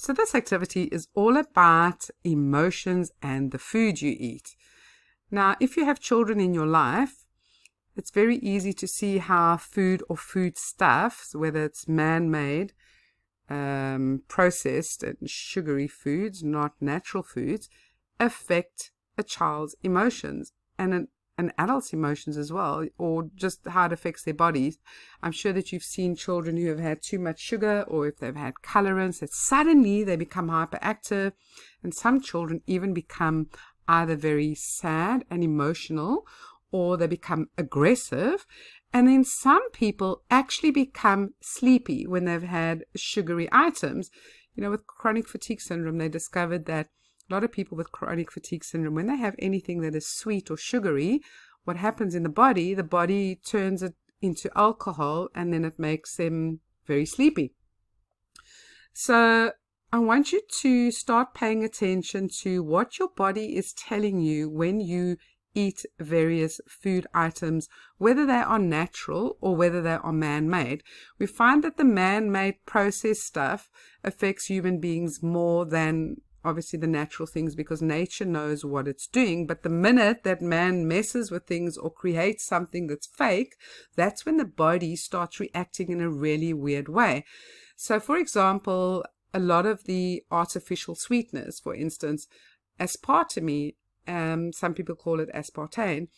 So this activity is all about emotions and the food you eat. Now, if you have children in your life, it's very easy to see how food or foodstuffs, whether it's man-made, processed and sugary foods, not natural foods, affect a child's emotions and an adult's emotions as well, or just how it affects their bodies. I'm sure that you've seen children who have had too much sugar, or if they've had colorants, that suddenly they become hyperactive, and some children even become either very sad and emotional, or they become aggressive. And then some people actually become sleepy when they've had sugary items. With chronic fatigue syndrome, they discovered that a lot of people with chronic fatigue syndrome, when they have anything that is sweet or sugary, what happens in the body turns it into alcohol, and then it makes them very sleepy. So I want you to start paying attention to what your body is telling you when you eat various food items, whether they are natural or whether they are man-made. We find that the man-made processed stuff affects human beings more than obviously the natural things, because nature knows what it's doing. But the minute that man messes with things or creates something that's fake, that's when the body starts reacting in a really weird way. So for example, a lot of the artificial sweeteners, for instance, aspartame, some people call it aspartame,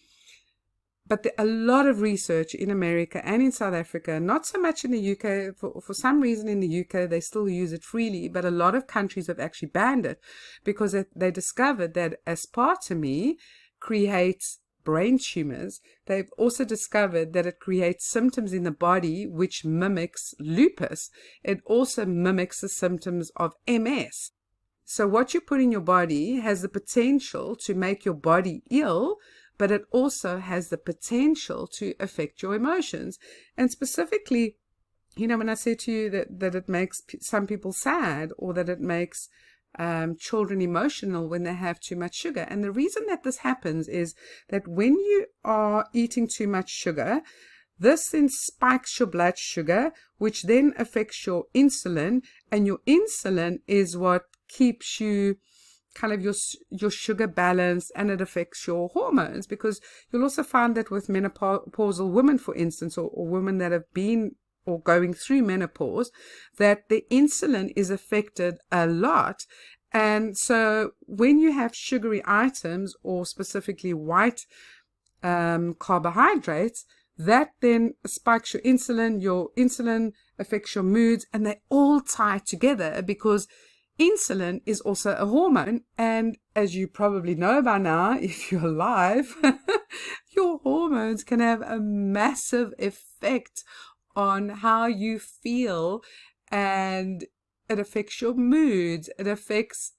but a lot of research in America and in South Africa, not so much in the UK. For some reason in the UK, they still use it freely, but a lot of countries have actually banned it because they discovered that aspartame creates brain tumors. They've also discovered that it creates symptoms in the body which mimics lupus. It also mimics the symptoms of MS. So what you put in your body has the potential to make your body ill, but it also has the potential to affect your emotions. And specifically, when I say to you that it makes some people sad, or that it makes children emotional when they have too much sugar. And the reason that this happens is that when you are eating too much sugar, this then spikes your blood sugar, which then affects your insulin, and your insulin is what keeps you kind of your sugar balance, and it affects your hormones, because you'll also find that with menopausal women, for instance, or women that have been or going through menopause, that the insulin is affected a lot. And so when you have sugary items, or specifically white carbohydrates, that then spikes your insulin affects your moods, and they all tie together because insulin is also a hormone. And as you probably know by now, if you're alive, your hormones can have a massive effect on how you feel, and it affects your moods, it affects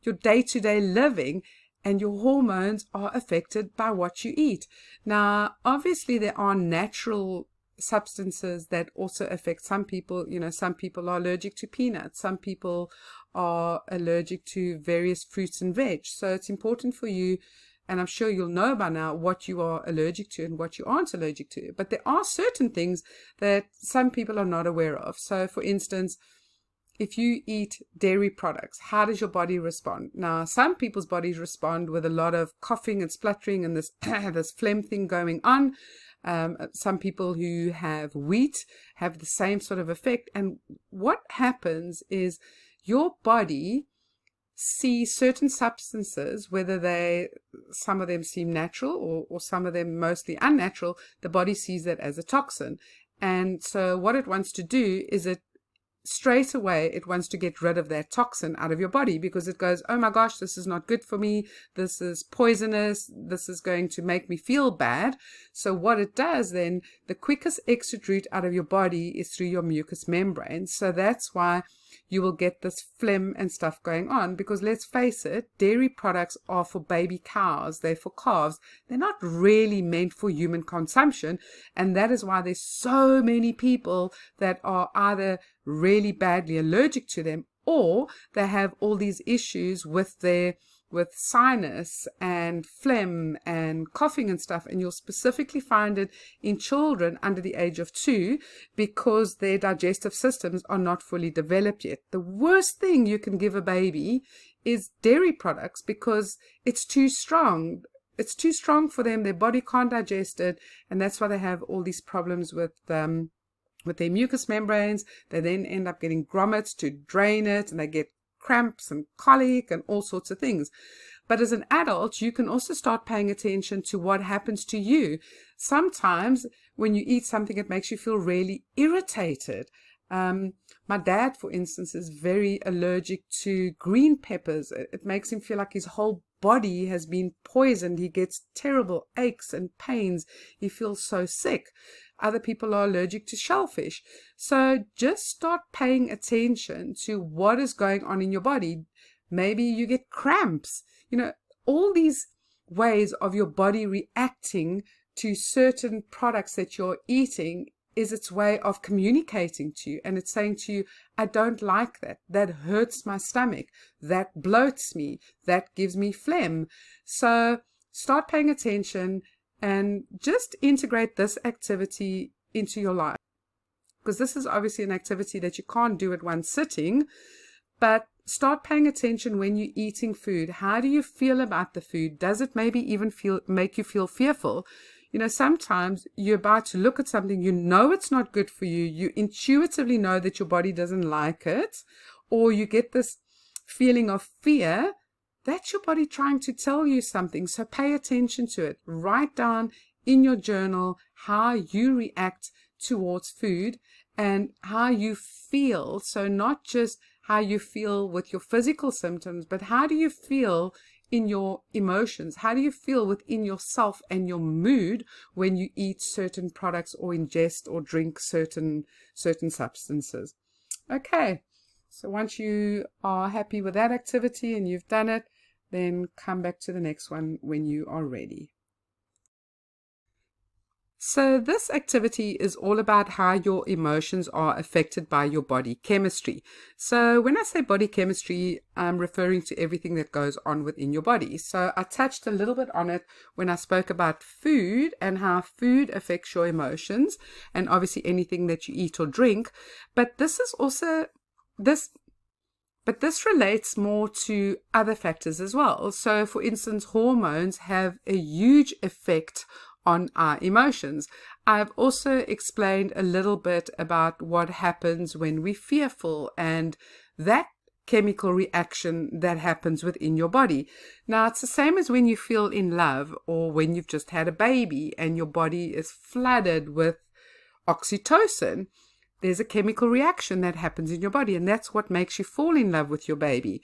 your day-to-day living, and your hormones are affected by what you eat. Now, obviously, there are natural substances that also affect some people. Some people are allergic to peanuts, some people are allergic to various fruits and veg. So it's important for you, and I'm sure you'll know by now, what you are allergic to and what you aren't allergic to. But there are certain things that some people are not aware of. So for instance, if you eat dairy products, how does your body respond? Now, some people's bodies respond with a lot of coughing and spluttering and this this phlegm thing going on. Some people who have wheat have the same sort of effect. And what happens is your body sees certain substances, whether some of them seem natural or some of them mostly unnatural. The body sees that as a toxin. And so what it wants to do is straight away, it wants to get rid of that toxin out of your body, because it goes, oh my gosh, this is not good for me. This is poisonous. This is going to make me feel bad. So what it does then, the quickest exit route out of your body is through your mucous membrane. So that's why you will get this phlegm and stuff going on, because let's face it, dairy products are for baby cows. They're for calves. They're not really meant for human consumption. And that is why there's so many people that are either really badly allergic to them, or they have all these issues with their with sinus and phlegm and coughing and stuff, and you'll specifically find it in children under the age of 2 because their digestive systems are not fully developed yet. The worst thing you can give a baby is dairy products because it's too strong. It's too strong for them. Their body can't digest it, and that's why they have all these problems with their mucous membranes. They then end up getting grommets to drain it, and they get cramps and colic and all sorts of things. But as an adult, you can also start paying attention to what happens to you. Sometimes when you eat something, it makes you feel really irritated. My dad, for instance, is very allergic to green peppers. It makes him feel like his whole body has been poisoned. He gets terrible aches and pains. He feels so sick. Other people are allergic to shellfish. So just start paying attention to what is going on in your body. Maybe you get cramps. All these ways of your body reacting to certain products that you're eating is its way of communicating to you, and it's saying to you, I don't like that. That hurts my stomach. That bloats me. That gives me phlegm. So start paying attention and just integrate this activity into your life. Because this is obviously an activity that you can't do at one sitting, but start paying attention when you're eating food. How do you feel about the food? Does it maybe even make you feel fearful? Sometimes you're about to look at something, it's not good for you. You intuitively know that your body doesn't like it, or you get this feeling of fear. That's your body trying to tell you something. So pay attention to it. Write down in your journal how you react towards food and how you feel. So not just how you feel with your physical symptoms, but how do you feel in your emotions? How do you feel within yourself and your mood when you eat certain products or ingest or drink certain substances? Okay, so once you are happy with that activity and you've done it, then come back to the next one when you are ready. So this activity is all about how your emotions are affected by your body chemistry. So when I say body chemistry, I'm referring to everything that goes on within your body. So I touched a little bit on it when I spoke about food and how food affects your emotions, and obviously anything that you eat or drink. But this is also this relates more to other factors as well. So for instance, hormones have a huge effect on our emotions. I've also explained a little bit about what happens when we're fearful and that chemical reaction that happens within your body. Now, it's the same as when you feel in love or when you've just had a baby and your body is flooded with oxytocin. There's a chemical reaction that happens in your body, and that's what makes you fall in love with your baby.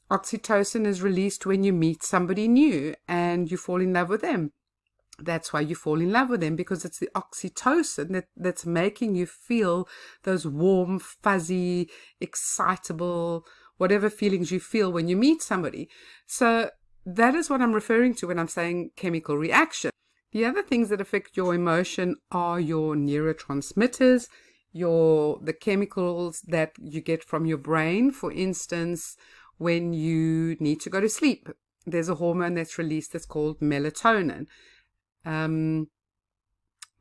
Oxytocin is released when you meet somebody new and you fall in love with them. That's why you fall in love with them, because it's the oxytocin that's making you feel those warm, fuzzy, excitable, whatever feelings you feel when you meet somebody. So that is what I'm referring to when I'm saying chemical reaction. The other things that affect your emotion are your neurotransmitters, the chemicals that you get from your brain. For instance, when you need to go to sleep, there's a hormone that's released that's called melatonin.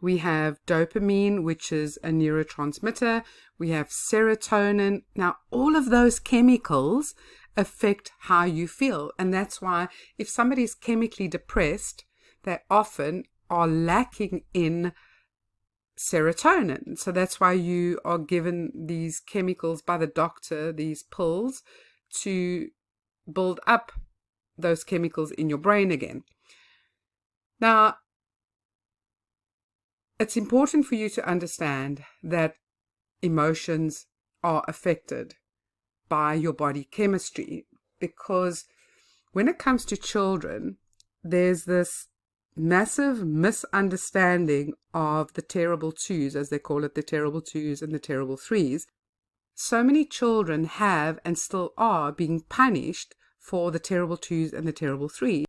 We have dopamine, which is a neurotransmitter. We have serotonin. Now, all of those chemicals affect how you feel. And that's why if somebody is chemically depressed, they often are lacking in serotonin. So that's why you are given these chemicals by the doctor, these pills, to build up those chemicals in your brain again. Now, it's important for you to understand that emotions are affected by your body chemistry, because when it comes to children, there's this massive misunderstanding of the terrible twos, as they call it, the terrible twos and the terrible threes. So many children have and still are being punished for the terrible twos and the terrible threes.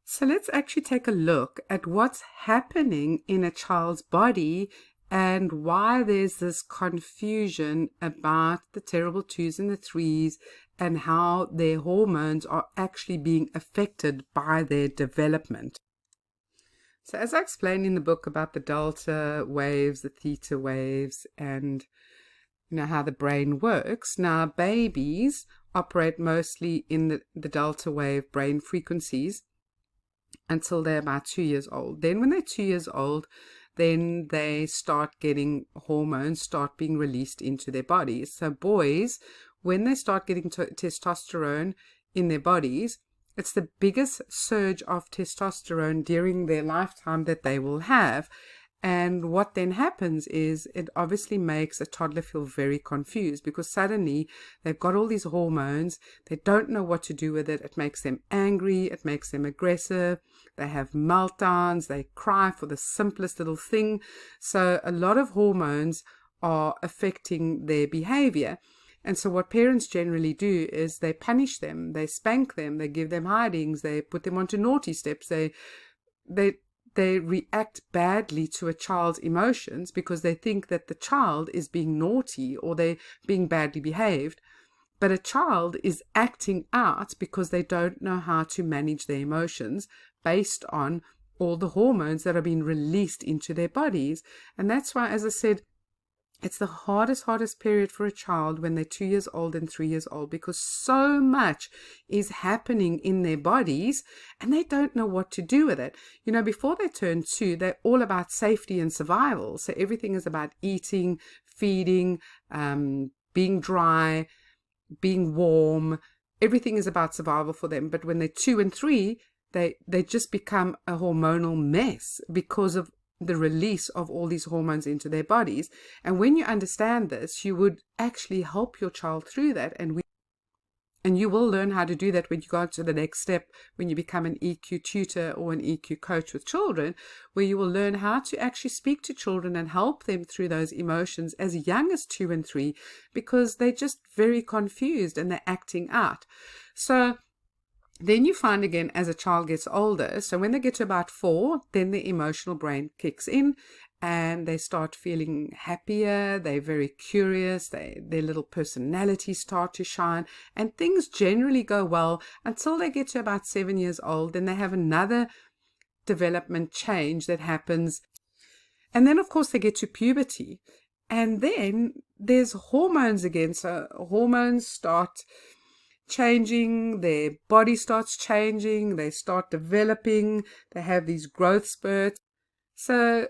So let's actually take a look at what's happening in a child's body and why there's this confusion about the terrible twos and the threes and how their hormones are actually being affected by their development. So as I explained in the book about the delta waves, the theta waves, and how the brain works, now babies operate mostly in the delta wave brain frequencies until they're about 2 years old. Then when they're 2 years old, then they start getting hormones, start being released into their bodies. So boys, when they start getting testosterone in their bodies, it's the biggest surge of testosterone during their lifetime that they will have. And what then happens is it obviously makes a toddler feel very confused, because suddenly they've got all these hormones. They don't know what to do with it. It makes them angry. It makes them aggressive. They have meltdowns. They cry for the simplest little thing. So a lot of hormones are affecting their behavior. And so what parents generally do is they punish them, they spank them, they give them hidings, they put them onto naughty steps, they react badly to a child's emotions because they think that the child is being naughty or they're being badly behaved. But a child is acting out because they don't know how to manage their emotions based on all the hormones that are being released into their bodies. And that's why, as I said, it's the hardest period for a child when they're 2 years old and 3 years old, because so much is happening in their bodies and they don't know what to do with it. Before they turn 2, they're all about safety and survival. So everything is about eating, feeding, being dry, being warm. Everything is about survival for them. But when they're 2 and 3, they just become a hormonal mess because of the release of all these hormones into their bodies. And when you understand this, you would actually help your child through that. And you will learn how to do that when you go to the next step, when you become an EQ tutor or an EQ coach with children, where you will learn how to actually speak to children and help them through those emotions as young as 2 and 3, because they're just very confused and they're acting out. So then you find again as a child gets older, so when they get to about 4, then the emotional brain kicks in and they start feeling happier, they're very curious, their little personalities start to shine, and things generally go well until they get to about 7 years old. Then they have another development change that happens. And then of course they get to puberty, and then there's hormones again. So hormones start changing, their body starts changing, they start developing, they have these growth spurts. So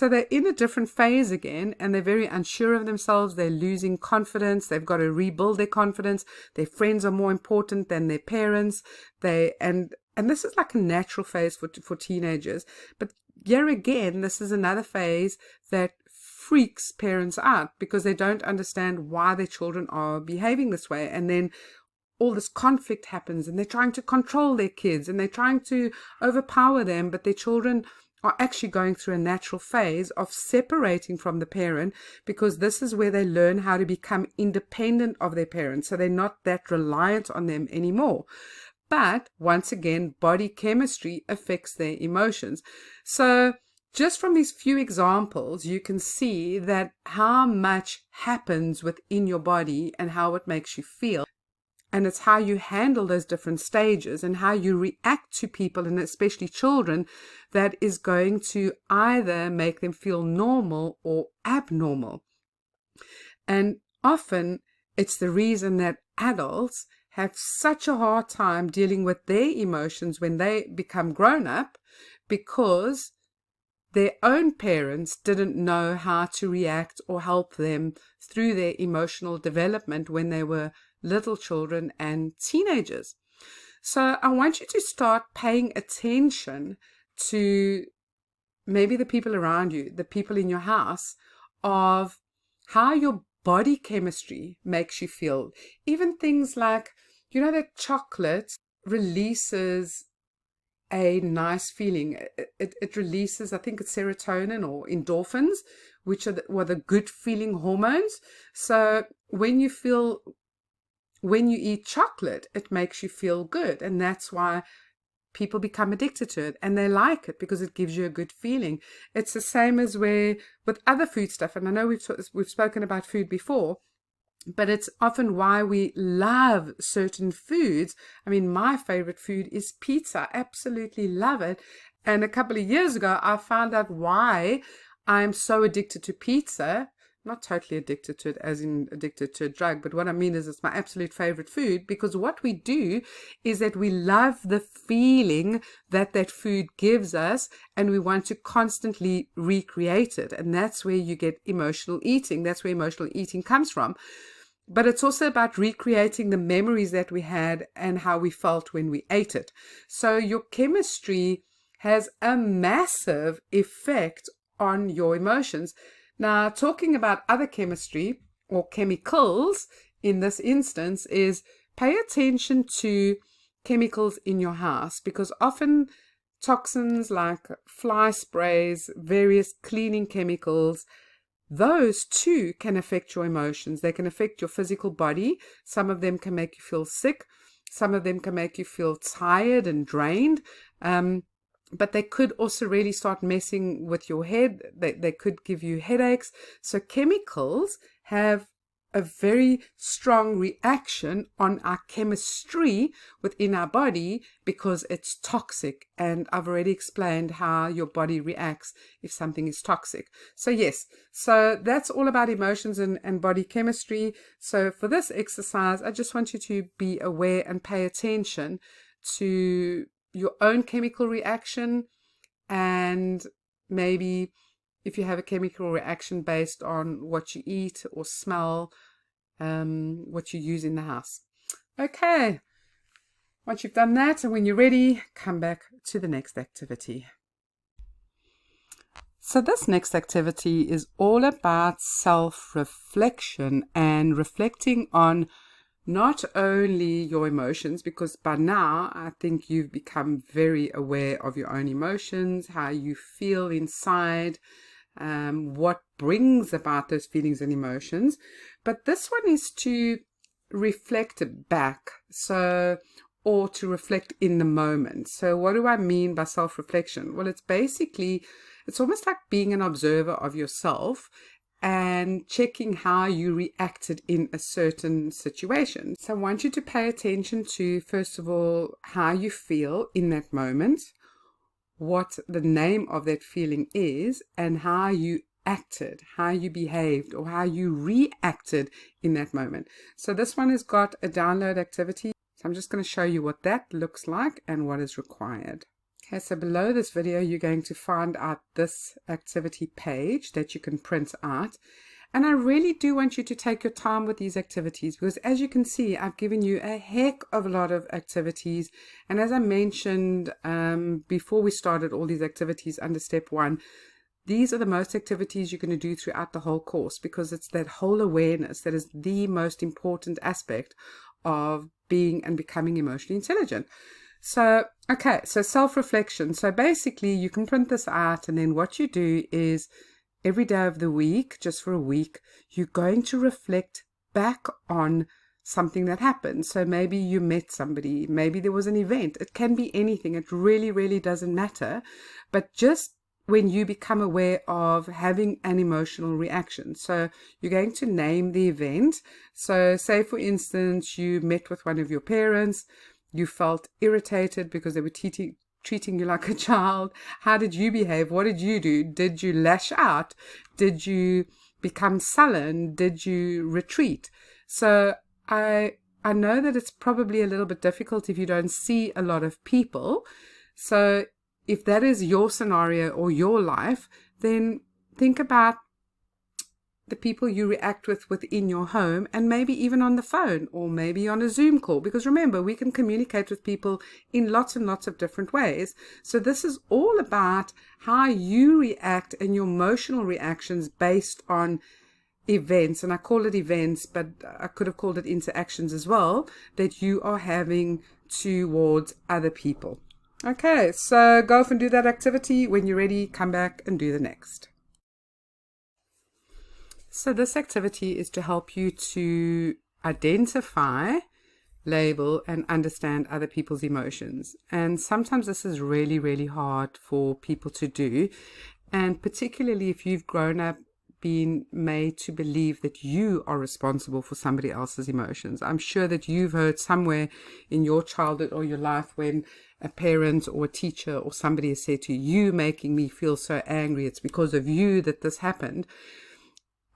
they're in a different phase again, and they're very unsure of themselves. They're losing confidence. They've got to rebuild their confidence. Their friends are more important than their parents. And this is like a natural phase for teenagers. But here again, this is another phase that freaks parents out because they don't understand why their children are behaving this way. And then all this conflict happens and they're trying to control their kids and they're trying to overpower them, but their children are actually going through a natural phase of separating from the parent, because this is where they learn how to become independent of their parents. So they're not that reliant on them anymore. But once again, body chemistry affects their emotions. So just from these few examples, you can see that how much happens within your body and how it makes you feel. And it's how you handle those different stages and how you react to people, and especially children, that is going to either make them feel normal or abnormal. And often it's the reason that adults have such a hard time dealing with their emotions when they become grown up, because their own parents didn't know how to react or help them through their emotional development when they were little children and teenagers. So I want you to start paying attention to maybe the people around you, the people in your house, of how your body chemistry makes you feel. Even things like, that chocolate releases a nice feeling. It releases, I think it's serotonin or endorphins, which are the good feeling hormones. So when you eat chocolate, it makes you feel good. And that's why people become addicted to it and they like it because it gives you a good feeling. It's the same as where with other food stuff, and I know we've spoken about food before, but it's often why we love certain foods. I mean, my favorite food is pizza. I absolutely love it. And a couple of years ago, I found out why I'm so addicted to pizza. Not totally addicted to it as in addicted to a drug, but what I mean is it's my absolute favorite food, because what we do is that we love the feeling that that food gives us and we want to constantly recreate it. And that's where you get emotional eating. That's where emotional eating comes from. But it's also about recreating the memories that we had and how we felt when we ate it. So your chemistry has a massive effect on your emotions. Now, talking about other chemistry or chemicals in this instance is pay attention to chemicals in your house, because often toxins like fly sprays, various cleaning chemicals, those too can affect your emotions. They can affect your physical body. Some of them can make you feel sick. Some of them can make you feel tired and drained. But they could also really start messing with your head. They could give you headaches. So chemicals have a very strong reaction on our chemistry within our body because it's toxic. And I've already explained how your body reacts if something is toxic. So yes, so that's all about emotions and body chemistry. So for this exercise, I just want you to be aware and pay attention to your own chemical reaction, and maybe if you have a chemical reaction based on what you eat or smell, what you use in the house. Okay, once you've done that and when you're ready, come back to the next activity. So this next activity is all about self-reflection and reflecting on not only your emotions, because by now I think you've become very aware of your own emotions, how you feel inside, what brings about those feelings and emotions. But this one is to reflect back, or to reflect in the moment. So what do I mean by self-reflection? Well, it's almost like being an observer of yourself and checking how you reacted in a certain situation. So I want you to pay attention to, first of all, how you feel in that moment, what the name of that feeling is, and how you acted, how you behaved, or how you reacted in that moment. So this one has got a download activity. So I'm just going to show you what that looks like and what is required. Okay, so below this video, you're going to find out this activity page that you can print out. And I really do want you to take your time with these activities, because as you can see, I've given you a heck of a lot of activities. And as I mentioned before we started all these activities under step 1, these are the most activities you're going to do throughout the whole course, because it's that whole awareness that is the most important aspect of being and becoming emotionally intelligent. So, okay, so self-reflection. So basically you can print this out, and then what you do is every day of the week, just for a week, you're going to reflect back on something that happened. So maybe you met somebody, maybe there was an event. It can be anything. It really, really doesn't matter. But just when you become aware of having an emotional reaction. So you're going to name the event. So say, for instance, you met with one of your parents. You felt irritated because they were treating you like a child. How did you behave? What did you do? Did you lash out? Did you become sullen? Did you retreat? So I know that it's probably a little bit difficult if you don't see a lot of people. So if that is your scenario or your life, then think about the people you react with within your home, and maybe even on the phone or maybe on a Zoom call, because remember, we can communicate with people in lots and lots of different ways. So this is all about how you react and your emotional reactions based on events, and I call it events, but I could have called it interactions as well, that you are having towards other people. Okay, so go off and do that activity. When you're ready, come back and do the next. So this activity is to help you to identify label, and understand other people's emotions. And sometimes this is really, really hard for people to do. And particularly if you've grown up being made to believe that you are responsible for somebody else's emotions. I'm sure that you've heard somewhere in your childhood or your life when a parent or a teacher or somebody has said to you, "You making me feel so angry, it's because of you that this happened."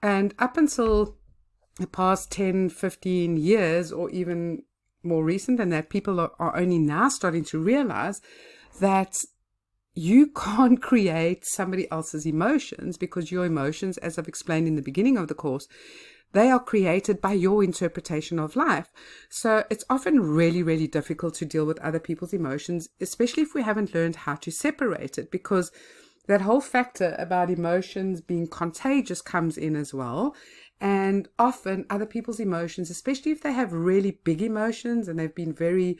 And up until the past 10, 15 years, or even more recent than that, people are only now starting to realize that you can't create somebody else's emotions, because your emotions, as I've explained in the beginning of the course, they are created by your interpretation of life. So it's often really, really difficult to deal with other people's emotions, especially if we haven't learned how to separate it, because that whole factor about emotions being contagious comes in as well. And often other people's emotions, especially if they have really big emotions and they've been very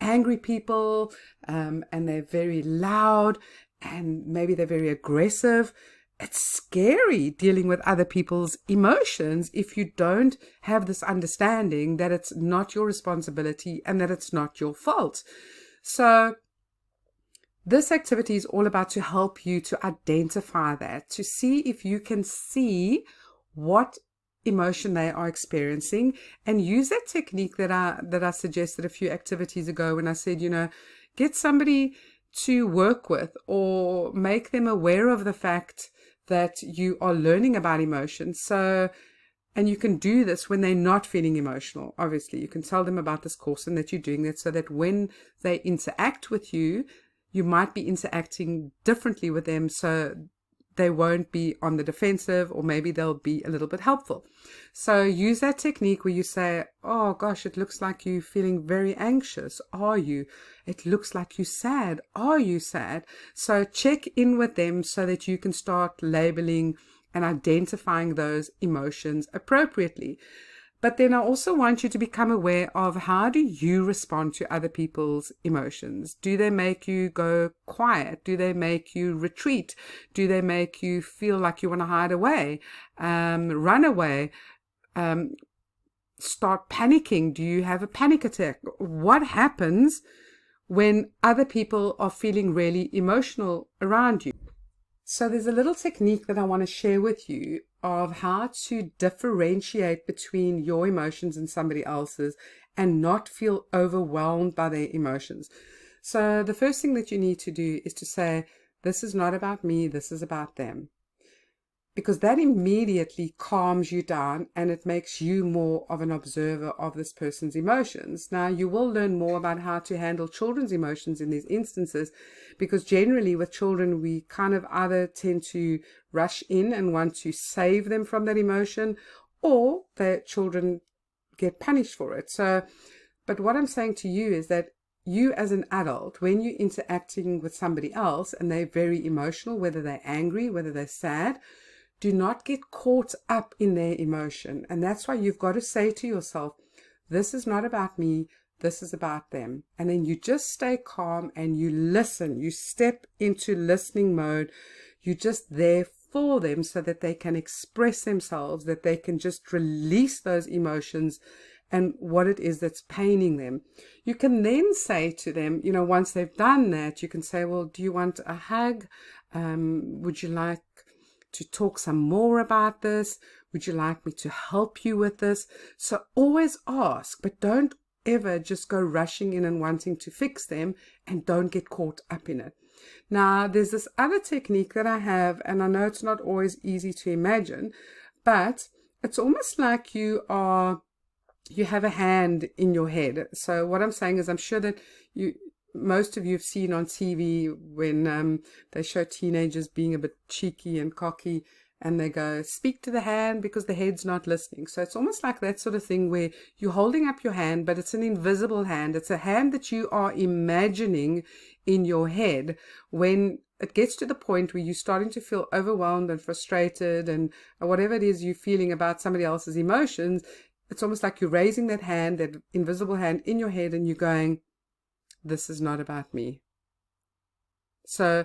angry people, and they're very loud, and maybe they're very aggressive. It's scary dealing with other people's emotions if you don't have this understanding that it's not your responsibility and that it's not your fault. So this activity is all about to help you to identify that, to see if you can see what emotion they are experiencing, and use that technique that I suggested a few activities ago when I said, get somebody to work with or make them aware of the fact that you are learning about emotions. So, and you can do this when they're not feeling emotional. Obviously, you can tell them about this course and that you're doing that, so that when they interact with you, you might be interacting differently with them, so they won't be on the defensive, or maybe they'll be a little bit helpful. So use that technique where you say, "Oh gosh, it looks like you're feeling very anxious. Are you? It looks like you're sad. Are you sad?" So check in with them so that you can start labeling and identifying those emotions appropriately. But then I also want you to become aware of, how do you respond to other people's emotions? Do they make you go quiet? Do they make you retreat? Do they make you feel like you want to hide away, run away, start panicking? Do you have a panic attack? What happens when other people are feeling really emotional around you? So there's a little technique that I want to share with you of how to differentiate between your emotions and somebody else's and not feel overwhelmed by their emotions. So the first thing that you need to do is to say, "This is not about me, this is about them." Because that immediately calms you down and it makes you more of an observer of this person's emotions. Now, you will learn more about how to handle children's emotions in these instances, because generally with children, we kind of either tend to rush in and want to save them from that emotion, or the children get punished for it. So, but what I'm saying to you is that you as an adult, when you're interacting with somebody else and they're very emotional, whether they're angry, whether they're sad, do not get caught up in their emotion. And that's why you've got to say to yourself, "This is not about me, this is about them." And then you just stay calm and you listen. You step into listening mode. You're just there for them so that they can express themselves, that they can just release those emotions and what it is that's paining them. You can then say to them, once they've done that, you can say, "Well, do you want a hug? Would you like to talk some more about this? Would you like me to help you with this?" So always ask, but don't ever just go rushing in and wanting to fix them, and don't get caught up in it. Now, there's this other technique that I have, and I know it's not always easy to imagine, but it's almost like you have a hand in your head. So what I'm saying is, I'm sure that most of you have seen on TV when they show teenagers being a bit cheeky and cocky, and they go, "Speak to the hand," because the head's not listening. So it's almost like that sort of thing where you're holding up your hand, but it's an invisible hand. It's a hand that you are imagining in your head. When it gets to the point where you're starting to feel overwhelmed and frustrated and whatever it is you're feeling about somebody else's emotions, it's almost like you're raising that hand, that invisible hand in your head, and you're going, "This is not about me." So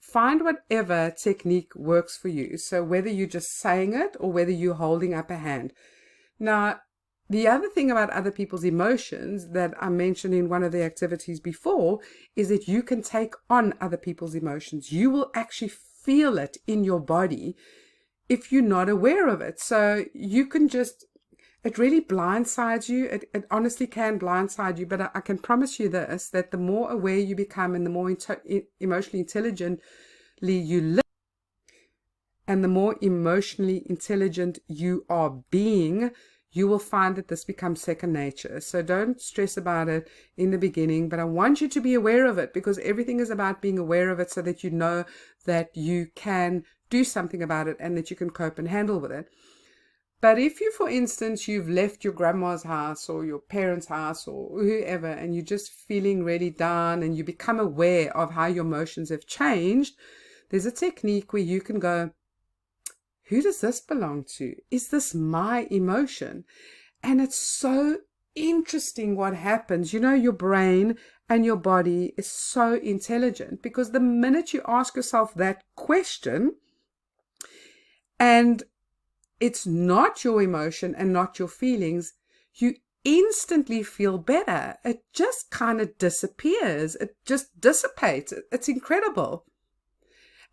find whatever technique works for you. So whether you're just saying it or whether you're holding up a hand. Now, The other thing about other people's emotions that I mentioned in one of the activities before is that you can take on other people's emotions. You will actually feel it in your body if you're not aware of it. So you can just, it really blindsides you. It honestly can blindside you, but I can promise you this, that the more aware you become and the more emotionally intelligently you live, and the more emotionally intelligent you are being, you will find that this becomes second nature. So don't stress about it in the beginning, but I want you to be aware of it, because everything is about being aware of it so that you know that you can do something about it and that you can cope and handle with it. But if you, for instance, you've left your grandma's house or your parents' house or whoever, and you're just feeling really down and you become aware of how your emotions have changed, there's a technique where you can go, who does this belong to? Is this my emotion? And it's so interesting what happens. You know, your brain and your body is so intelligent, because the minute you ask yourself that question, and it's not your emotion and not your feelings, you instantly feel better. It just kind of disappears. It just dissipates. It's incredible.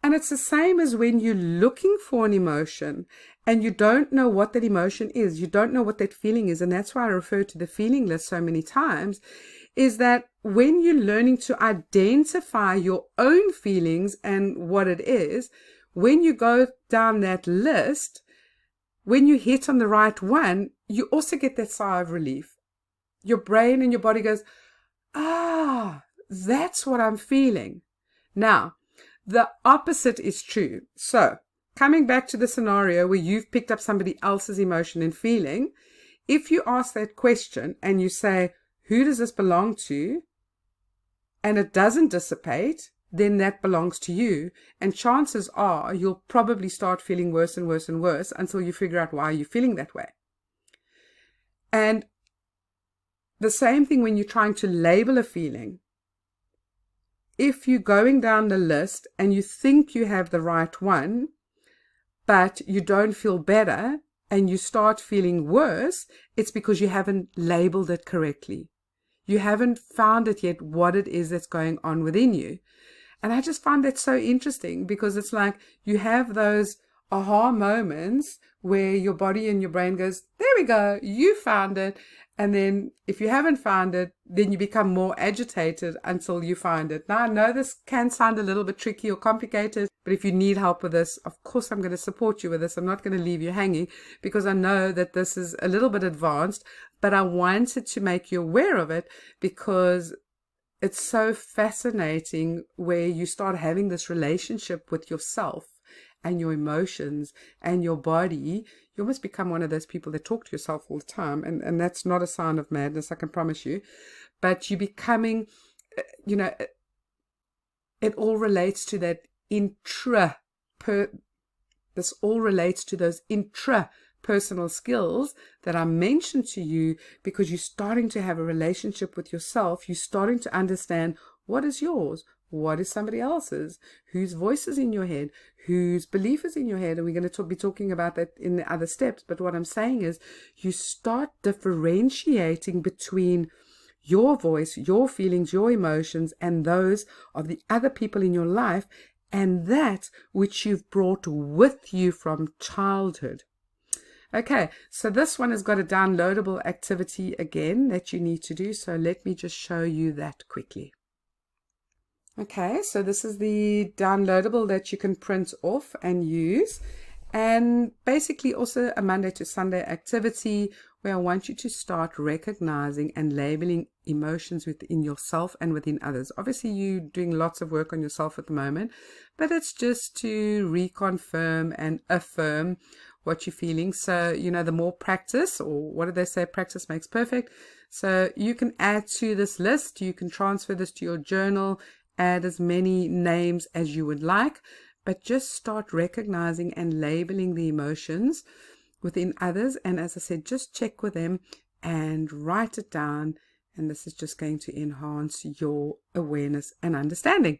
And it's the same as when you're looking for an emotion and you don't know what that emotion is. You don't know what that feeling is. And that's why I refer to the feeling list so many times, is that when you're learning to identify your own feelings and what it is, when you go down that list, when you hit on the right one, you also get that sigh of relief. Your brain and your body goes, ah, that's what I'm feeling. Now, the opposite is true. So, coming back to the scenario where you've picked up somebody else's emotion and feeling, if you ask that question and you say, who does this belong to? And it doesn't dissipate, then that belongs to you. And chances are you'll probably start feeling worse and worse and worse until you figure out why you're feeling that way. And the same thing when you're trying to label a feeling. If you're going down the list and you think you have the right one, but you don't feel better and you start feeling worse, it's because you haven't labeled it correctly. You haven't found it yet what it is that's going on within you. And I just find that so interesting, because it's like you have those aha moments where your body and your brain goes, there we go, you found it. And then if you haven't found it, then you become more agitated until you find it. Now, I know this can sound a little bit tricky or complicated, but if you need help with this, of course, I'm going to support you with this. I'm not going to leave you hanging, because I know that this is a little bit advanced, but I wanted to make you aware of it, because it's so fascinating where you start having this relationship with yourself and your emotions and your body. You almost become one of those people that talk to yourself all the time. And that's not a sign of madness, I can promise you. But you're becoming, it all relates to that this all relates to those intrapersonal skills that I mentioned to you, because you're starting to have a relationship with yourself. You're starting to understand what is yours, what is somebody else's, whose voice is in your head, whose belief is in your head. And we're going to be talking about that in the other steps. But what I'm saying is you start differentiating between your voice, your feelings, your emotions, and those of the other people in your life, and that which you've brought with you from childhood. Okay, so this one has got a downloadable activity again that you need to do. So let me just show you that quickly. Okay, so this is the downloadable that you can print off and use. And basically also a Monday to Sunday activity where I want you to start recognizing and labeling emotions within yourself and within others. Obviously, you're doing lots of work on yourself at the moment, but it's just to reconfirm and affirm what you're feeling. So, the more practice, or what do they say? Practice makes perfect. So you can add to this list. You can transfer this to your journal, add as many names as you would like, but just start recognizing and labeling the emotions within others. And as I said, just check with them and write it down. And this is just going to enhance your awareness and understanding.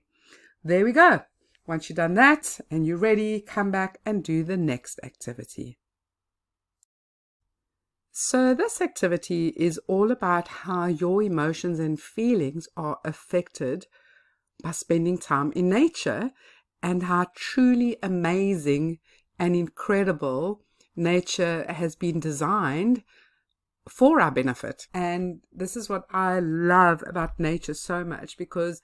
There we go. Once you've done that and you're ready, come back and do the next activity. So this activity is all about how your emotions and feelings are affected by spending time in nature, and how truly amazing and incredible nature has been designed for our benefit. And this is what I love about nature so much, because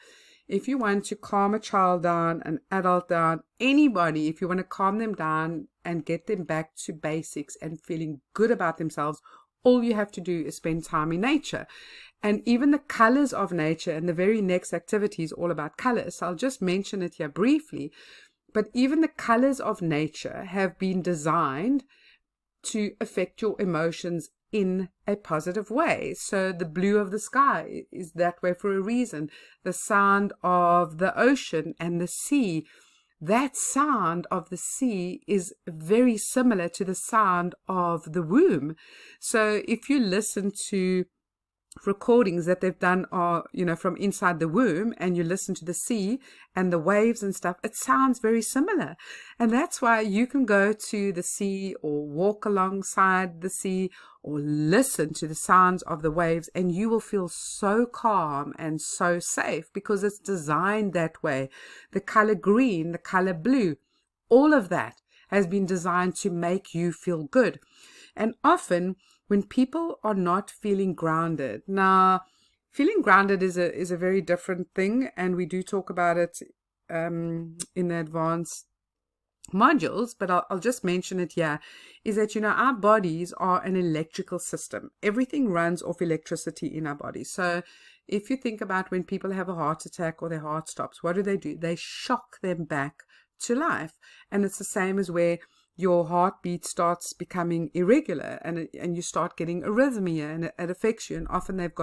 if you want to calm a child down, an adult down, anybody, if you want to calm them down and get them back to basics and feeling good about themselves, all you have to do is spend time in nature. And even the colors of nature, and the very next activity is all about colors. So I'll just mention it here briefly. But even the colors of nature have been designed to affect your emotions in a positive way. So the blue of the sky is that way for a reason. The sound of the ocean and the sea, that sound of the sea is very similar to the sound of the womb. So if you listen to recordings that they've done are, from inside the womb, and you listen to the sea and the waves and stuff, it sounds very similar. And that's why you can go to the sea or walk alongside the sea or listen to the sounds of the waves, and you will feel so calm and so safe, because it's designed that way. The color green, the color blue, all of that has been designed to make you feel good. And often when people are not feeling grounded, now feeling grounded is a very different thing, and we do talk about it in the advanced modules, but I'll just mention it here, is that, our bodies are an electrical system. Everything runs off electricity in our bodies. So if you think about when people have a heart attack or their heart stops, what do? They shock them back to life. And it's the same as where your heartbeat starts becoming irregular, and you start getting arrhythmia, and it affects you. And often they've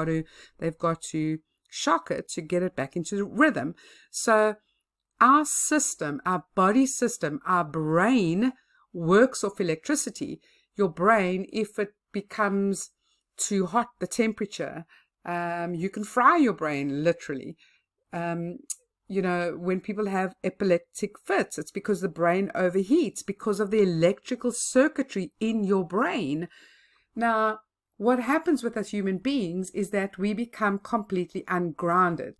got to shock it to get it back into rhythm. So our system, our body system, our brain works off electricity. Your brain, if it becomes too hot, the temperature, you can fry your brain literally. When people have epileptic fits, it's because the brain overheats because of the electrical circuitry in your brain. Now, what happens with us human beings is that we become completely ungrounded.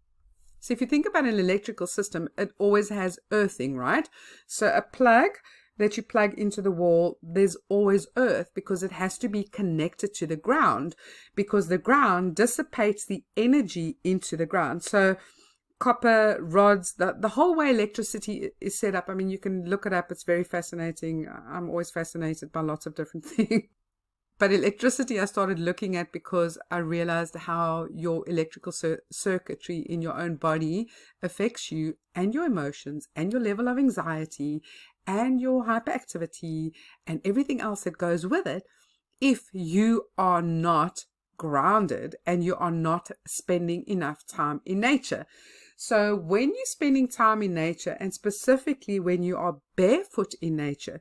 So if you think about an electrical system, it always has earthing, right? So a plug that you plug into the wall, there's always earth, because it has to be connected to the ground, because the ground dissipates the energy into the ground. So copper rods, the whole way electricity is set up. I mean, you can look it up. It's very fascinating. I'm always fascinated by lots of different things. But electricity I started looking at because I realized how your electrical circuitry in your own body affects you and your emotions and your level of anxiety and your hyperactivity and everything else that goes with it if you are not grounded and you are not spending enough time in nature. So when you're spending time in nature, and specifically when you are barefoot in nature,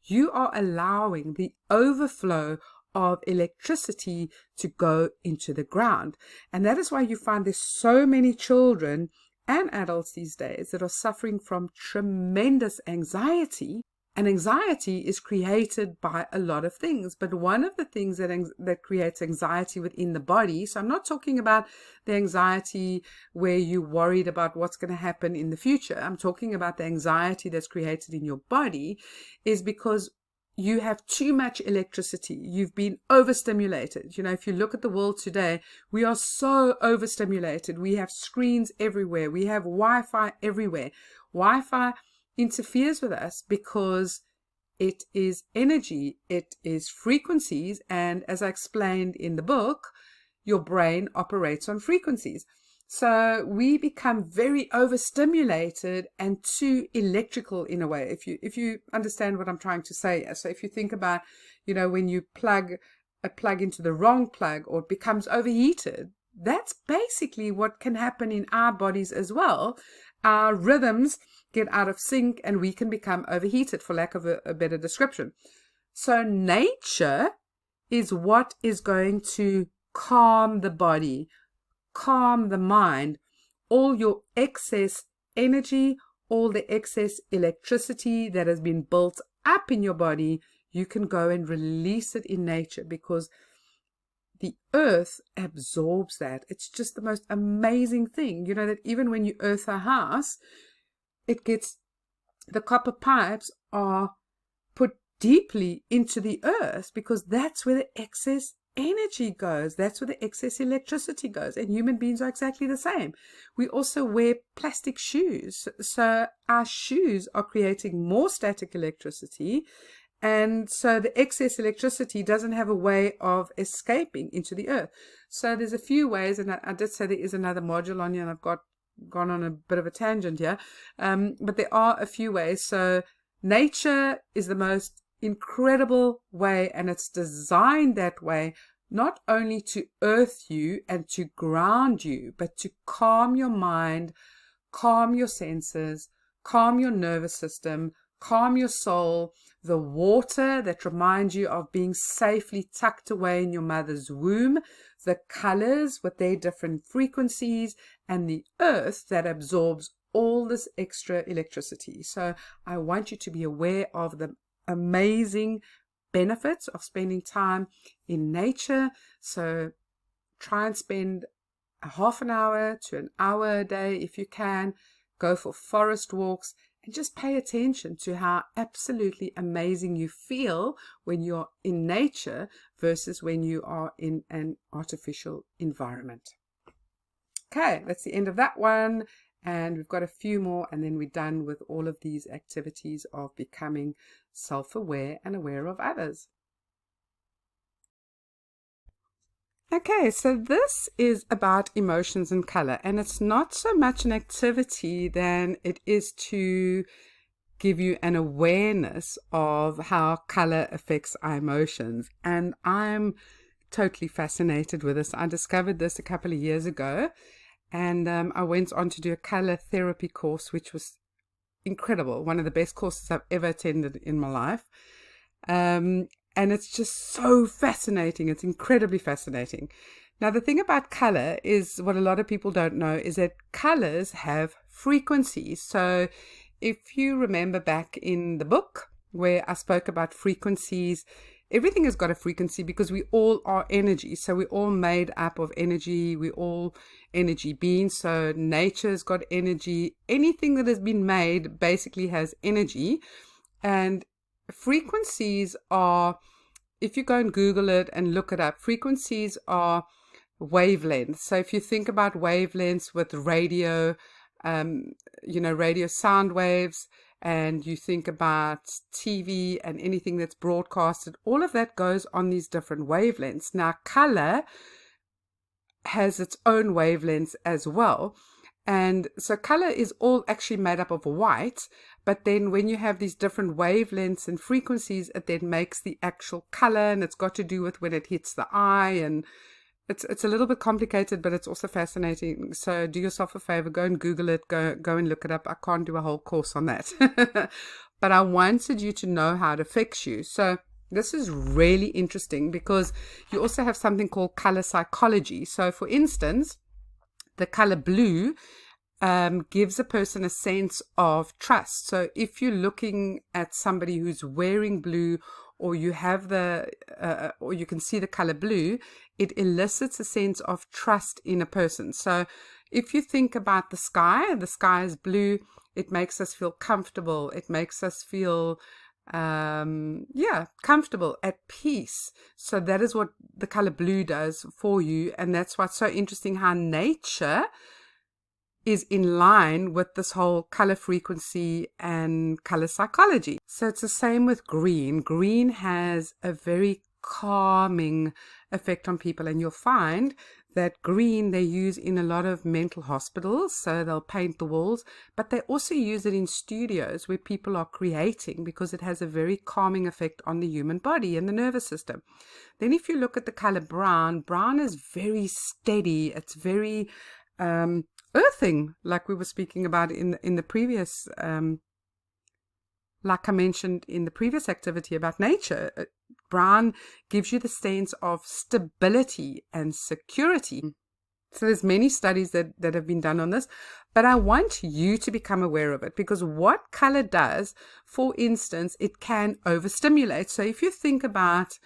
you are allowing the overflow of electricity to go into the ground. And that is why you find there's so many children and adults these days that are suffering from tremendous anxiety. And anxiety is created by a lot of things, but one of the things that creates anxiety within the body, so I'm not talking about the anxiety where you're worried about what's going to happen in the future. I'm talking about the anxiety that's created in your body, is because you have too much electricity. You've been overstimulated. If you look at the world today, we are so overstimulated. We have screens everywhere. We have Wi-Fi everywhere. Wi-Fi interferes with us because it is energy, it is frequencies, and as I explained in the book, your brain operates on frequencies. So we become very overstimulated and too electrical in a way, if you understand what I'm trying to say. So if you think about, when you plug a plug into the wrong plug, or it becomes overheated, that's basically what can happen in our bodies as well. Our rhythms get out of sync and we can become overheated, for lack of a better description. So nature is what is going to calm the body, calm the mind. All your excess energy, all the excess electricity that has been built up in your body, you can go and release it in nature, because the earth absorbs that. It's just the most amazing thing. You know that even when you earth a house, the copper pipes are put deeply into the earth because that's where the excess energy goes. That's where the excess electricity goes. And human beings are exactly the same. We also wear plastic shoes. So our shoes are creating more static electricity. And so the excess electricity doesn't have a way of escaping into the earth. So there's a few ways, and I did say there is another module on here, and I've gone on a bit of a tangent here. But there are a few ways. So nature is the most incredible way, and it's designed that way, not only to earth you and to ground you, but to calm your mind, calm your senses, calm your nervous system, calm your soul. The water that reminds you of being safely tucked away in your mother's womb, the colors with their different frequencies, and the earth that absorbs all this extra electricity. So I want you to be aware of the amazing benefits of spending time in nature. So try and spend a half an hour to an hour a day if you can. Go for forest walks and just pay attention to how absolutely amazing you feel when you're in nature versus when you are in an artificial environment. Okay, that's the end of that one. And we've got a few more, and then we're done with all of these activities of becoming self-aware and aware of others. Okay, so this is about emotions and color, and it's not so much an activity than it is to give you an awareness of how color affects our emotions. And I'm totally fascinated with this. I discovered this a couple of years ago, and I went on to do a color therapy course, which was incredible. One of the best courses I've ever attended in my life. And it's just so fascinating. It's incredibly fascinating. Now, the thing about color is what a lot of people don't know is that colors have frequencies. So if you remember back in the book where I spoke about frequencies, everything has got a frequency because we all are energy. So we're all made up of energy. We're all energy beings. So nature's got energy. Anything that has been made basically has energy. And frequencies are, if you go and Google it and look it up, frequencies are wavelengths. So if you think about wavelengths with radio, radio sound waves, and you think about TV and anything that's broadcasted, all of that goes on these different wavelengths. Now, color has its own wavelengths as well. And so color is all actually made up of white, but then when you have these different wavelengths and frequencies, it then makes the actual color, and it's got to do with when it hits the eye, and it's a little bit complicated, but it's also fascinating. So do yourself a favor, go and Google it, go and look it up. I can't do a whole course on that. But I wanted you to know how it affects you. So this is really interesting because you also have something called color psychology. So for instance, the color blue gives a person a sense of trust. So if you're looking at somebody who's wearing blue, or you have or you can see the color blue, it elicits a sense of trust in a person. So if you think about the sky is blue, it makes us feel comfortable. It makes us feel comfortable, at peace. So that is what the color blue does for you. And that's what's so interesting, how nature is in line with this whole color frequency and color psychology. So it's the same with green. Green has a very calming effect on people, and you'll find that green they use in a lot of mental hospitals. So they'll paint the walls, but they also use it in studios where people are creating, because it has a very calming effect on the human body and the nervous system. Then if you look at the color brown, brown is very steady. It's very earthing, like we were speaking about in the previous like I mentioned in the previous activity about nature. Brown gives you the sense of stability and security. So there's many studies that have been done on this, but I want you to become aware of it, because what color does, for instance, it can overstimulate. So if you think about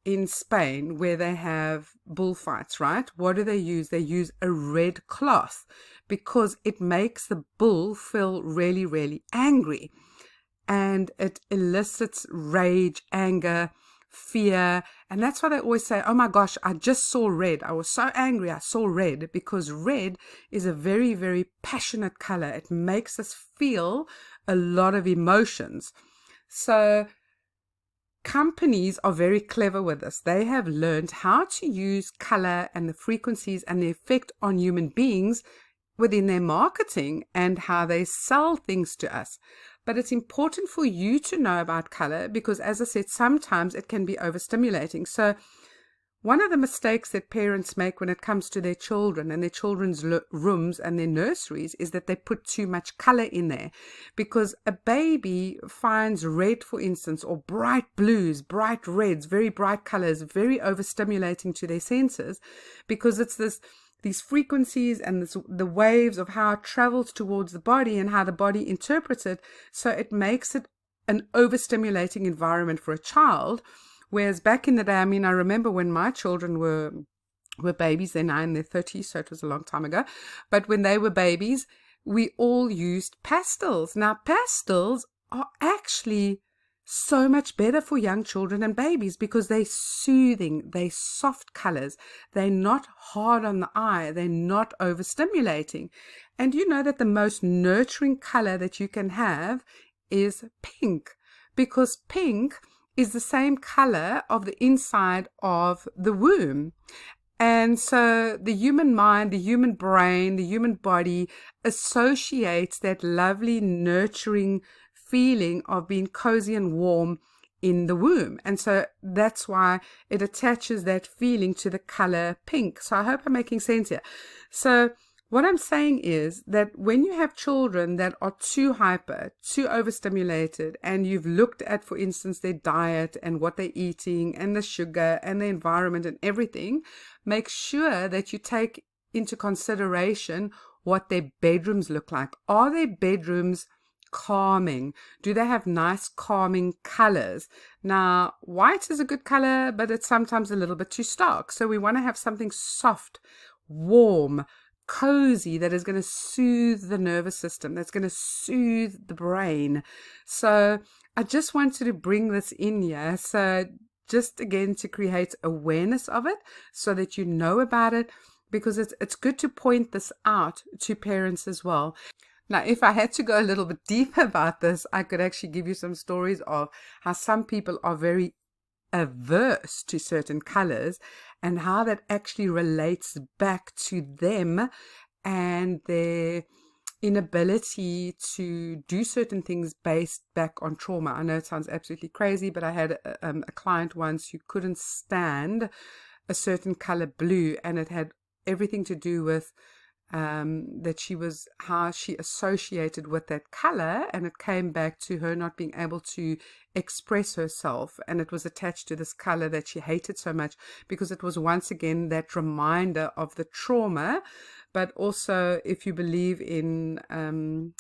in Spain where they have bullfights, right? What do they use? They use a red cloth because it makes the bull feel really, really angry. And it elicits rage, anger, fear. And that's why they always say, oh my gosh, I just saw red. I was so angry, I saw red, because red is a very, very passionate color. It makes us feel a lot of emotions. So companies are very clever with this. They have learned how to use color and the frequencies and the effect on human beings within their marketing and how they sell things to us. But it's important for you to know about color because, as I said, sometimes it can be overstimulating. So one of the mistakes that parents make when it comes to their children and their children's rooms and their nurseries is that they put too much color in there, because a baby finds red, for instance, or bright blues, bright reds, very bright colors, very overstimulating to their senses, because it's these frequencies and the waves of how it travels towards the body and how the body interprets it. So it makes it an overstimulating environment for a child. Whereas back in the day, I mean, I remember when my children were babies, they're now in their 30s, so it was a long time ago. But when they were babies, we all used pastels. Now, pastels are actually so much better for young children and babies because they're soothing, they're soft colors, they're not hard on the eye, they're not overstimulating. And you know that the most nurturing color that you can have is pink, because pink is the same color of the inside of the womb. And so the human mind, the human brain, the human body associates that lovely, nurturing feeling of being cozy and warm in the womb. And so that's why it attaches that feeling to the color pink. So I hope I'm making sense here. So what I'm saying is that when you have children that are too hyper, too overstimulated, and you've looked at, for instance, their diet and what they're eating and the sugar and the environment and everything, make sure that you take into consideration what their bedrooms look like. Are their bedrooms calming? Do they have nice calming colors? Now, white is a good color, but it's sometimes a little bit too stark. So we want to have something soft, warm, cozy, that is going to soothe the nervous system, that's going to soothe the brain. So I just wanted to bring this in here. So just again to create awareness of it so that you know about it, because it's good to point this out to parents as well. Now, if I had to go a little bit deeper about this, I could actually give you some stories of how some people are very averse to certain colors and how that actually relates back to them and their inability to do certain things based back on trauma. I know it sounds absolutely crazy, but I had a client once who couldn't stand a certain color blue, and it had everything to do with how she associated with that color, and it came back to her not being able to express herself, and it was attached to this color that she hated so much because it was once again that reminder of the trauma. But also, if you believe in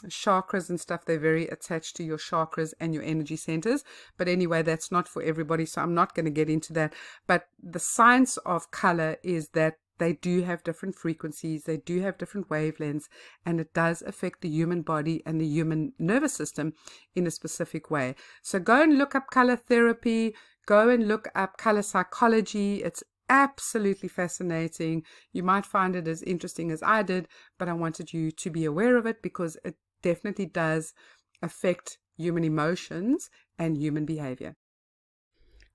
chakras and stuff, they're very attached to your chakras and your energy centers. But anyway, that's not for everybody, so I'm not going to get into that. But the science of color is that they do have different frequencies, they do have different wavelengths, and it does affect the human body and the human nervous system in a specific way. So go and look up color therapy, go and look up color psychology. It's absolutely fascinating. You might find it as interesting as I did, but I wanted you to be aware of it because it definitely does affect human emotions and human behavior.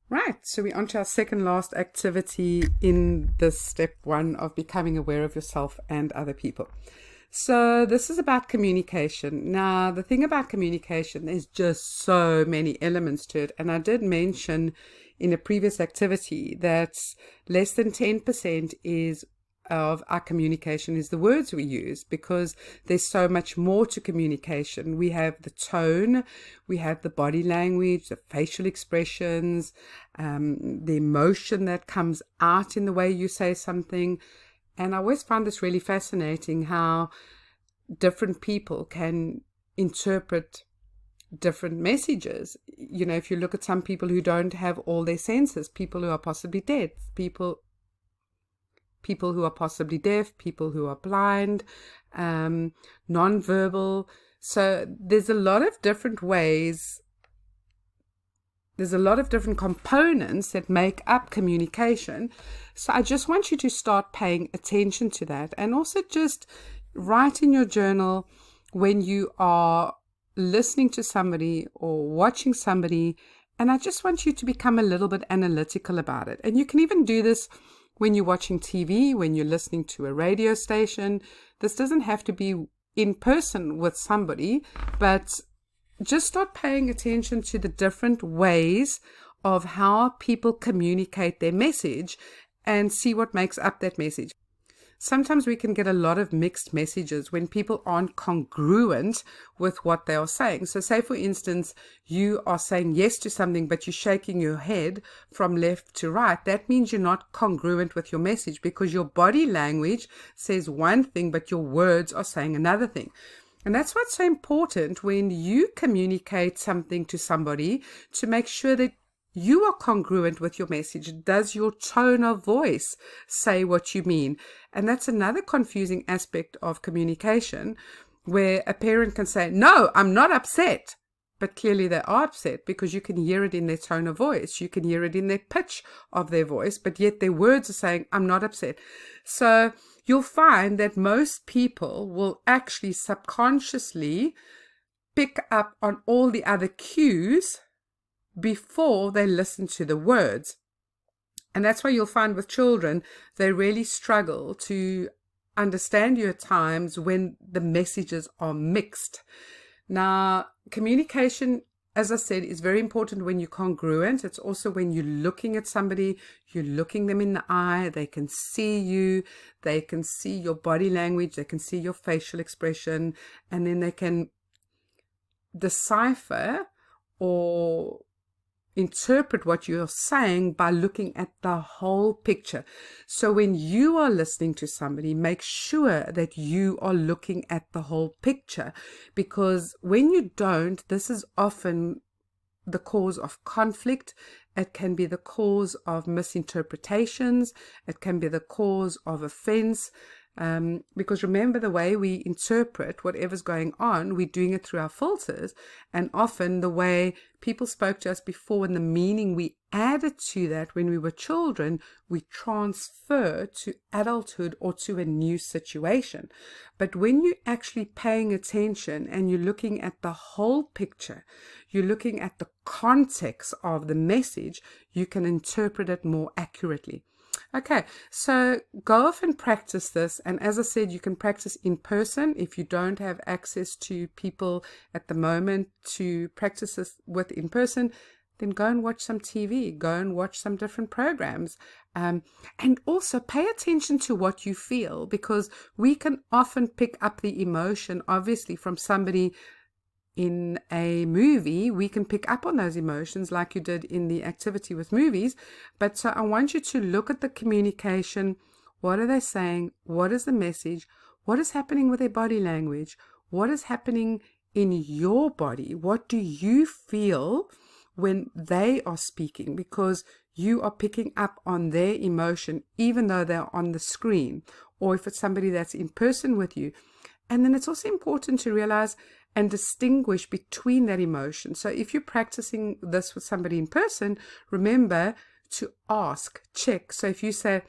Right, so we're on to our second last activity in this step one of becoming aware of yourself and other people. So this is about communication. Now, the thing about communication, there's just so many elements to it. And I did mention in a previous activity that less than 10% of our communication is the words we use, because there's so much more to communication. We have the tone, we have the body language, the facial expressions, the emotion that comes out in the way you say something. And I always find this really fascinating how different people can interpret different messages. You know, if you look at some people who don't have all their senses, people who are possibly deaf, people who are possibly deaf, people who are blind, non-verbal. So there's a lot of different ways. There's a lot of different components that make up communication. So I just want you to start paying attention to that, and also just write in your journal when you are listening to somebody or watching somebody. And I just want you to become a little bit analytical about it. And you can even do this when you're watching TV, when you're listening to a radio station. This doesn't have to be in person with somebody, but just start paying attention to the different ways of how people communicate their message and see what makes up that message. Sometimes we can get a lot of mixed messages when people aren't congruent with what they are saying. So say, for instance, you are saying yes to something, but you're shaking your head from left to right. That means you're not congruent with your message, because your body language says one thing, but your words are saying another thing. And that's what's so important when you communicate something to somebody, to make sure that you are congruent with your message. Does your tone of voice say what you mean? And that's another confusing aspect of communication, where a parent can say, no, I'm not upset. But clearly they are upset, because you can hear it in their tone of voice. You can hear it in their pitch of their voice, but yet their words are saying, I'm not upset. So you'll find that most people will actually subconsciously pick up on all the other cues before they listen to the words. And that's why you'll find with children, they really struggle to understand you at times when the messages are mixed. Now, communication, as I said, is very important when you're congruent. It's also when you're looking at somebody, you're looking them in the eye, they can see you, they can see your body language, they can see your facial expression, and then they can decipher or interpret what you're saying by looking at the whole picture. So when you are listening to somebody, make sure that you are looking at the whole picture, because when you don't, this is often the cause of conflict. It can be the cause of misinterpretations. It can be the cause of offense. Because remember, the way we interpret whatever's going on, we're doing it through our filters. And often the way people spoke to us before and the meaning we added to that when we were children, we transfer to adulthood or to a new situation. But when you're actually paying attention and you're looking at the whole picture, you're looking at the context of the message, you can interpret it more accurately. Okay, so go off and practice this. And as I said, you can practice in person. If you don't have access to people at the moment to practice this with in person, then go and watch some TV, go and watch some different programs. And also pay attention to what you feel, because we can often pick up the emotion, obviously, from somebody. In a movie, we can pick up on those emotions like you did in the activity with movies. But so I want you to look at the communication. What are they saying? What is the message? What is happening with their body language? What is happening in your body? What do you feel when they are speaking? Because you are picking up on their emotion, even though they're on the screen, or if it's somebody that's in person with you. And then it's also important to realize and distinguish between that emotion. So if you're practicing this with somebody in person, remember to ask, check. So if you say,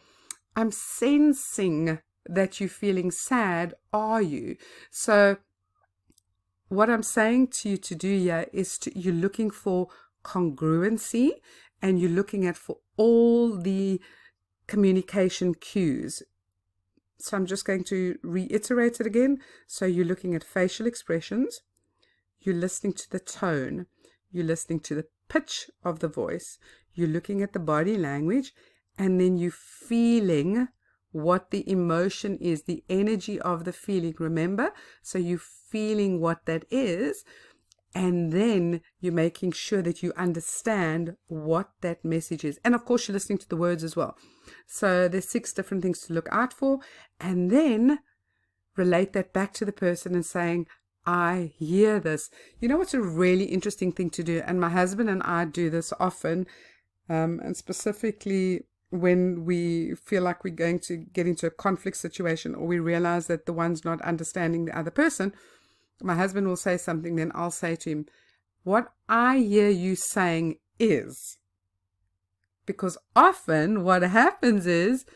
I'm sensing that you're feeling sad, are you? So what I'm saying to you to do here is you're looking for congruency, and you're looking at for all the communication cues. So I'm just going to reiterate it again. So you're looking at facial expressions, you're listening to the tone, you're listening to the pitch of the voice, you're looking at the body language, and then you're feeling what the emotion is, the energy of the feeling. Remember? So you're feeling what that is, and then you're making sure that you understand what that message is. And of course, you're listening to the words as well. So there's 6 different things to look out for, and then relate that back to the person and saying, I hear this. You know what's a really interesting thing to do? And my husband and I do this often, and specifically when we feel like we're going to get into a conflict situation, or we realize that the one's not understanding the other person. My husband will say something, then I'll say to him, what I hear you saying is. Because often what happens is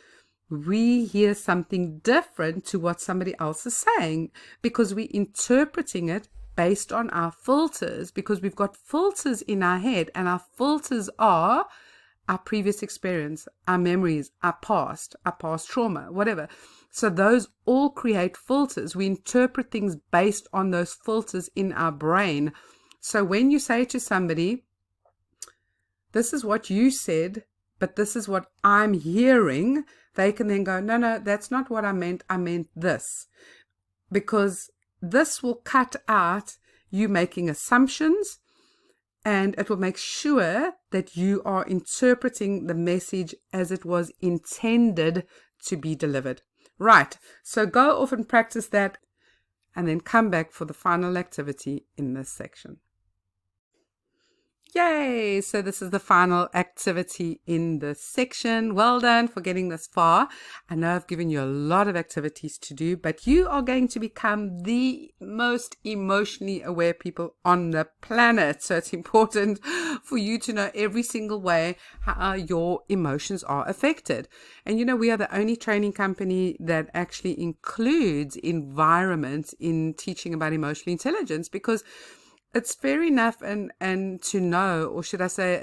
we hear something different to what somebody else is saying, because we're interpreting it based on our filters, because we've got filters in our head, and our filters are our previous experience, our memories, our past trauma, whatever. So those all create filters. We interpret things based on those filters in our brain. So when you say to somebody, this is what you said, but this is what I'm hearing, they can then go, no, that's not what I meant this. Because this will cut out you making assumptions, and it will make sure that you are interpreting the message as it was intended to be delivered. Right, so go off and practice that, and then come back for the final activity in this section. Yay! So this is the final activity in this section. Well done for getting this far. I know I've given you a lot of activities to do, but you are going to become the most emotionally aware people on the planet. So it's important for you to know every single way how your emotions are affected. And you know, we are the only training company that actually includes environment in teaching about emotional intelligence, because it's fair enough and to know, or should I say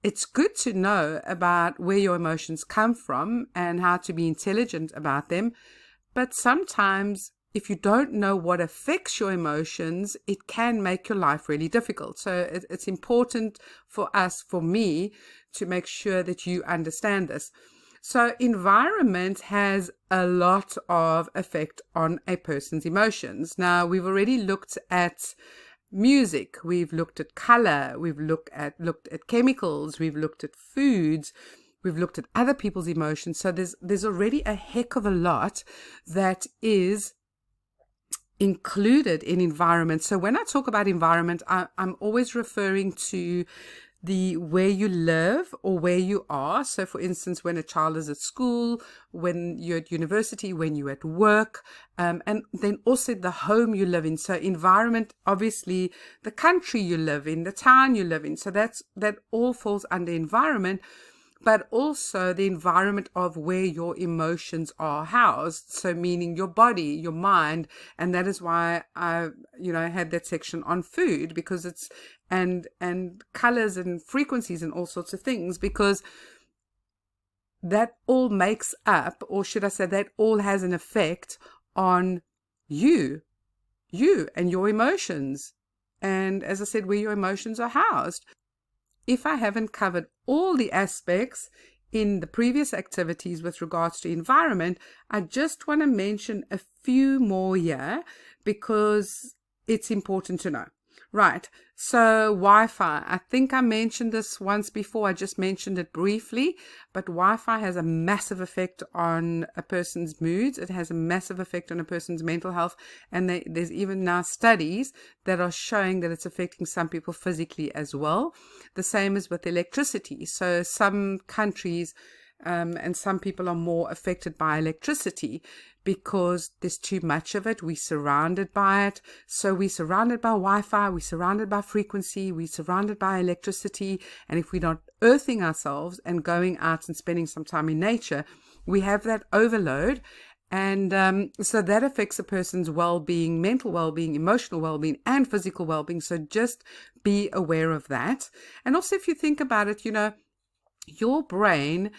it's good to know about where your emotions come from and how to be intelligent about them. But sometimes if you don't know what affects your emotions, it can make your life really difficult. So it's important for me, to make sure that you understand this. So environment has a lot of effect on a person's emotions. Now, we've already looked at music, we've looked at color, we've looked at chemicals, we've looked at foods, we've looked at other people's emotions. So there's already a heck of a lot that is included in environment. So when I talk about environment, I'm always referring to the where you live or where you are. So for instance, when a child is at school, when you're at university, when you're at work, and then also the home you live in. So environment, obviously the country you live in, the town you live in. So that all falls under environment, but also the environment of where your emotions are housed. So meaning your body, your mind. And that is why I had that section on food, because it's, and colors and frequencies and all sorts of things, because that all makes up, or should I say that all has an effect on you and your emotions. And as I said, where your emotions are housed. If I haven't covered all the aspects in the previous activities with regards to environment, I just want to mention a few more here, because it's important to know. Right, so Wi-Fi. I think I mentioned this once before. I just mentioned it briefly, but Wi-Fi has a massive effect on a person's moods. It has a massive effect on a person's mental health. And there's even now studies that are showing that it's affecting some people physically as well. The same as with electricity. So some countries and some people are more affected by electricity because there's too much of it. We're surrounded by it. So we're surrounded by Wi-Fi, we're surrounded by frequency, we're surrounded by electricity. And if we're not earthing ourselves and going out and spending some time in nature, we have that overload. And so that affects a person's well-being, mental well-being, emotional well-being, and physical well-being. So just be aware of that. And also, if you think about it, your brain,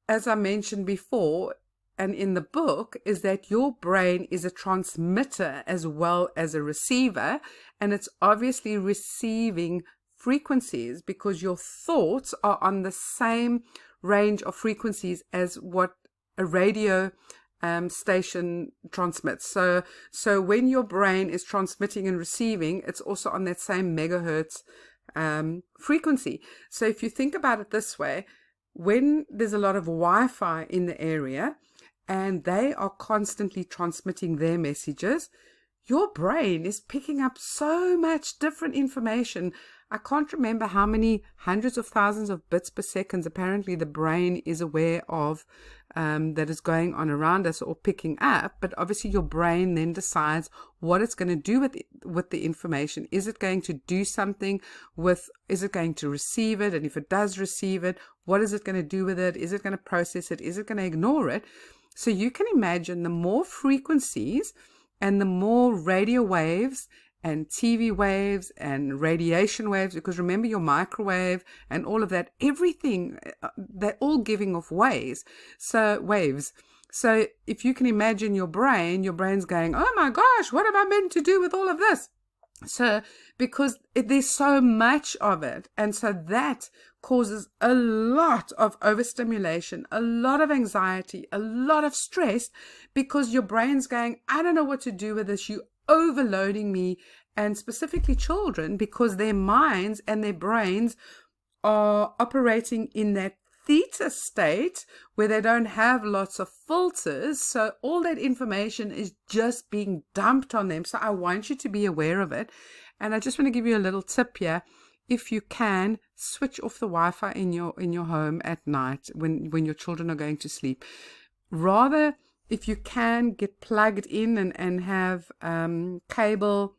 as I mentioned before, and in the book, is that your brain is a transmitter as well as a receiver, and it's obviously receiving frequencies because your thoughts are on the same range of frequencies as what a radio station transmits. So when your brain is transmitting and receiving, it's also on that same megahertz frequency. So if you think about it this way, when there's a lot of Wi-Fi in the area, and they are constantly transmitting their messages, your brain is picking up so much different information. I can't remember how many hundreds of thousands of bits per second apparently the brain is aware of that is going on around us or picking up. But obviously your brain then decides what it's going to do with the information. Is it going to do something is it going to receive it? And if it does receive it, what is it going to do with it? Is it going to process it? Is it going to ignore it? So you can imagine the more frequencies and the more radio waves and TV waves and radiation waves, because remember your microwave and all of that, everything, they're all giving off waves. So if you can imagine your brain's going, oh my gosh, what am I meant to do with all of this? So because there's so much of it, and so that causes a lot of overstimulation, a lot of anxiety, a lot of stress, because your brain's going, I don't know what to do with this, you overloading me. And specifically children, because their minds and their brains are operating in that theta state where they don't have lots of filters, so all that information is just being dumped on them. So I want you to be aware of it. And I just want to give you a little tip here. If you can, switch off the Wi-Fi in your home at night when your children are going to sleep. Rather, if you can, get plugged in and have cable,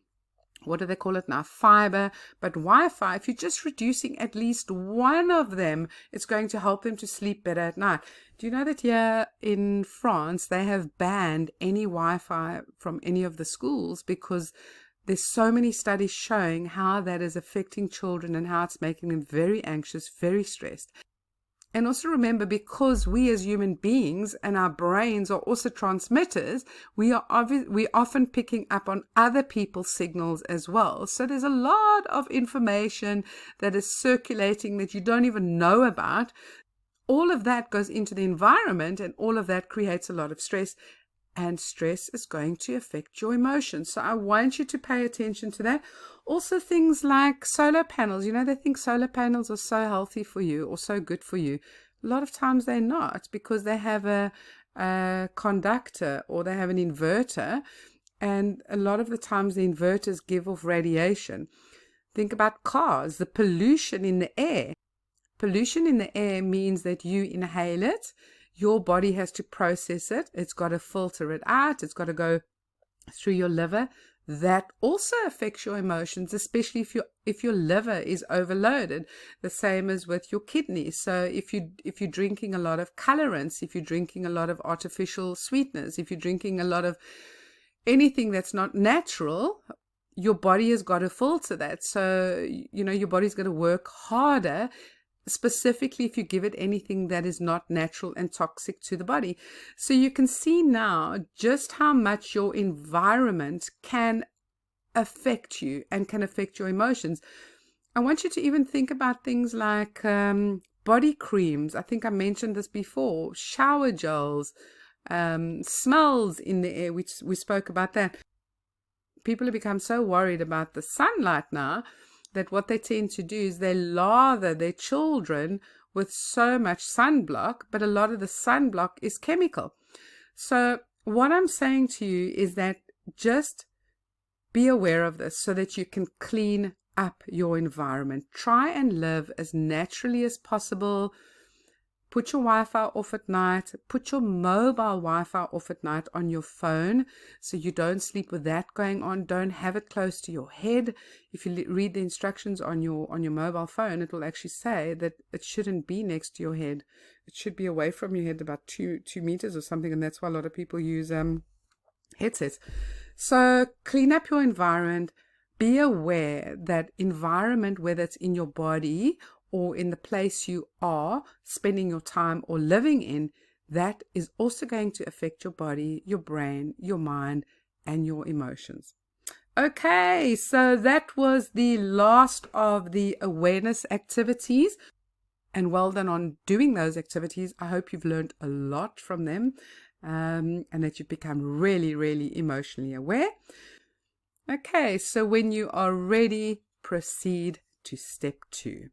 what do they call it now? Fiber. But Wi-Fi, if you're just reducing at least one of them, it's going to help them to sleep better at night. Do you know that here in France, they have banned any Wi-Fi from any of the schools because there's so many studies showing how that is affecting children and how it's making them very anxious, very stressed. And also remember, because we as human beings and our brains are also transmitters, we are often picking up on other people's signals as well. So there's a lot of information that is circulating that you don't even know about. All of that goes into the environment, and all of that creates a lot of stress. And stress is going to affect your emotions. So I want you to pay attention to that. Also things like solar panels. You know, they think solar panels are so healthy for you or so good for you. A lot of times they're not, because they have a conductor or they have an inverter. And a lot of the times the inverters give off radiation. Think about cars, the pollution in the air. Pollution in the air means that you inhale it. Your body has to process it. It's got to filter it out. It's got to go through your liver. That also affects your emotions, especially if your liver is overloaded. The same as with your kidneys. So if you're drinking a lot of colorants, if you're drinking a lot of artificial sweeteners, if you're drinking a lot of anything that's not natural, your body has got to filter that. So, you know, your body's got to work harder, specifically if you give it anything that is not natural and toxic to the body. So you can see now just how much your environment can affect you and can affect your emotions. I want you to even think about things like body creams. I think I mentioned this before. Shower gels, smells in the air. We spoke about that. People have become so worried about the sunlight now that what they tend to do is they lather their children with so much sunblock, but a lot of the sunblock is chemical. So what I'm saying to you is that just be aware of this so that you can clean up your environment. Try and live as naturally as possible. Put your Wi-Fi off at night. Put your mobile Wi-Fi off at night on your phone so you don't sleep with that going on. Don't have it close to your head. If you read the instructions on your mobile phone, it will actually say that it shouldn't be next to your head. It should be away from your head about 2 meters or something, and that's why a lot of people use headsets. So clean up your environment. Be aware that environment, whether it's in your body or in the place you are spending your time or living in, that is also going to affect your body, your brain, your mind, and your emotions. Okay, so that was the last of the awareness activities. And well done on doing those activities. I hope you've learned a lot from them and that you've become really, really emotionally aware. Okay, so when you are ready, proceed to step 2.